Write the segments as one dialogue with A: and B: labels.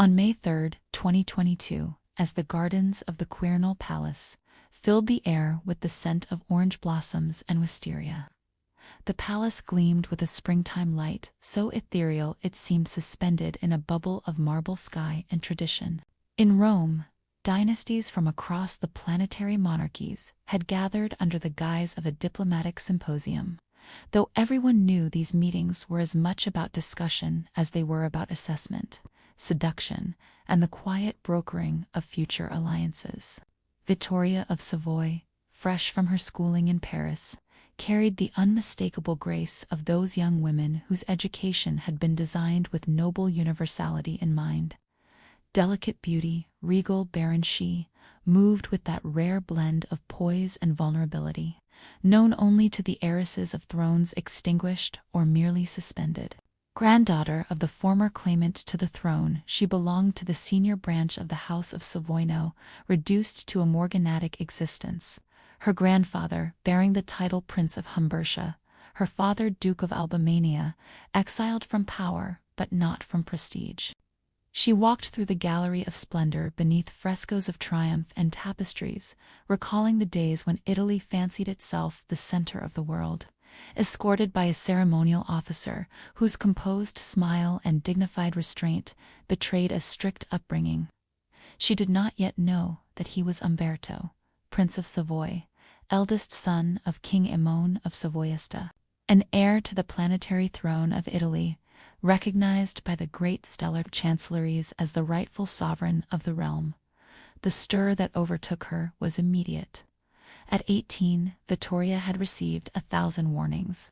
A: On May 3, 2022, as the gardens of the Quirinal Palace filled the air with the scent of orange blossoms and wisteria. The palace gleamed with a springtime light so ethereal it seemed suspended in a bubble of marble sky and tradition. In Rome, dynasties from across the planetary monarchies had gathered under the guise of a diplomatic symposium, though everyone knew these meetings were as much about discussion as they were about assessment, seduction, and the quiet brokering of future alliances. Victoria of Savoy, fresh from her schooling in Paris, carried the unmistakable grace of those young women whose education had been designed with noble universality in mind. Delicate beauty, regal barren she, moved with that rare blend of poise and vulnerability, known only to the heiresses of thrones extinguished or merely suspended. Granddaughter of the former claimant to the throne, she belonged to the senior branch of the House of Savoy, reduced to a morganatic existence. Her grandfather, bearing the title Prince of Humbertia, her father Duke of Albania, exiled from power but not from prestige. She walked through the gallery of splendor beneath frescoes of triumph and tapestries, recalling the days when Italy fancied itself the center of the world, escorted by a ceremonial officer whose composed smile and dignified restraint betrayed a strict upbringing. She did not yet know that he was Umberto, Prince of Savoy, eldest son of King Aimone of Savoyista, an heir to the planetary throne of Italy, recognized by the great stellar chancelleries as the rightful sovereign of the realm. The stir that overtook her was immediate. At 18, Vittoria had received 1,000 warnings,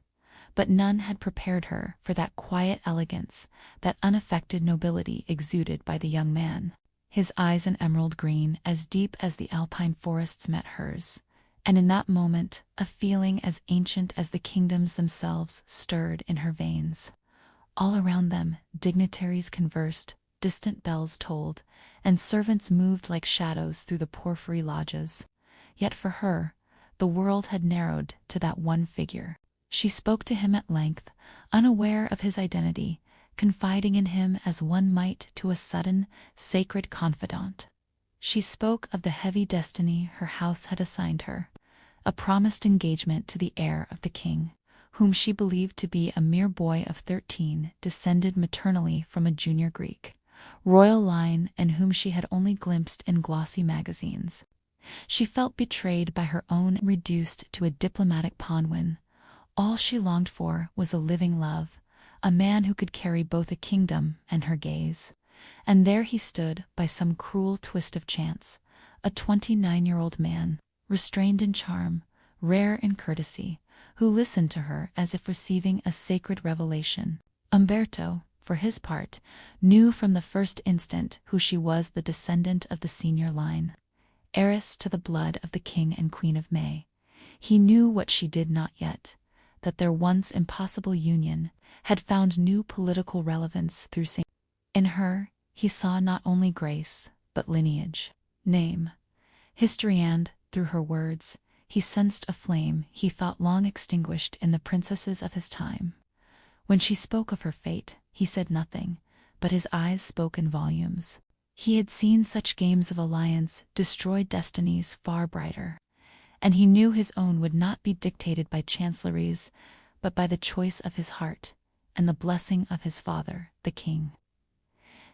A: but none had prepared her for that quiet elegance, that unaffected nobility exuded by the young man. His eyes an emerald green as deep as the alpine forests met hers, and in that moment a feeling as ancient as the kingdoms themselves stirred in her veins. All around them, dignitaries conversed, distant bells tolled, and servants moved like shadows through the porphyry lodges. Yet for her, the world had narrowed to that one figure. She spoke to him at length, unaware of his identity, confiding in him as one might to a sudden, sacred confidant. She spoke of the heavy destiny her house had assigned her, a promised engagement to the heir of the king, whom she believed to be a mere boy of 13, descended maternally from a junior Greek royal line, and whom she had only glimpsed in glossy magazines. She felt betrayed by her own, reduced to a diplomatic pawnwin. All she longed for was a living love, a man who could carry both a kingdom and her gaze. And there he stood by some cruel twist of chance, a 29-year-old man, restrained in charm, rare in courtesy, who listened to her as if receiving a sacred revelation. Umberto, for his part, knew from the first instant who she was, the descendant of the senior line, heiress to the blood of the King and Queen of May. He knew what she did not yet, that their once impossible union had found new political relevance through St. In her, he saw not only grace, but lineage, name, history, and, through her words, he sensed a flame he thought long extinguished in the princesses of his time. When she spoke of her fate, he said nothing, but his eyes spoke in volumes. He had seen such games of alliance destroy destinies far brighter, and he knew his own would not be dictated by chancelleries, but by the choice of his heart and the blessing of his father, the king.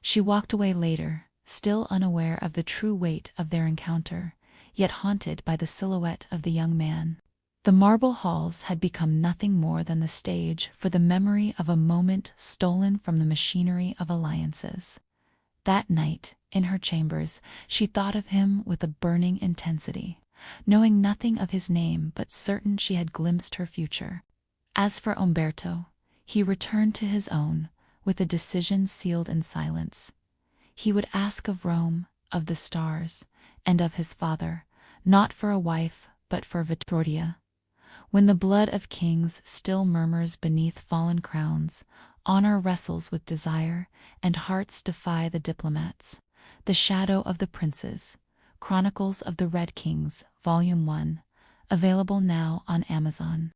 A: She walked away later, still unaware of the true weight of their encounter, yet haunted by the silhouette of the young man. The marble halls had become nothing more than the stage for the memory of a moment stolen from the machinery of alliances. That night, in her chambers, she thought of him with a burning intensity, knowing nothing of his name but certain she had glimpsed her future. As for Umberto, he returned to his own, with a decision sealed in silence. He would ask of Rome, of the stars, and of his father, not for a wife, but for Vittoria. When the blood of kings still murmurs beneath fallen crowns, honor wrestles with desire, and hearts defy the diplomats. The Shadow of the Princes, Chronicles of the Red Kings, Volume 1, available now on Amazon.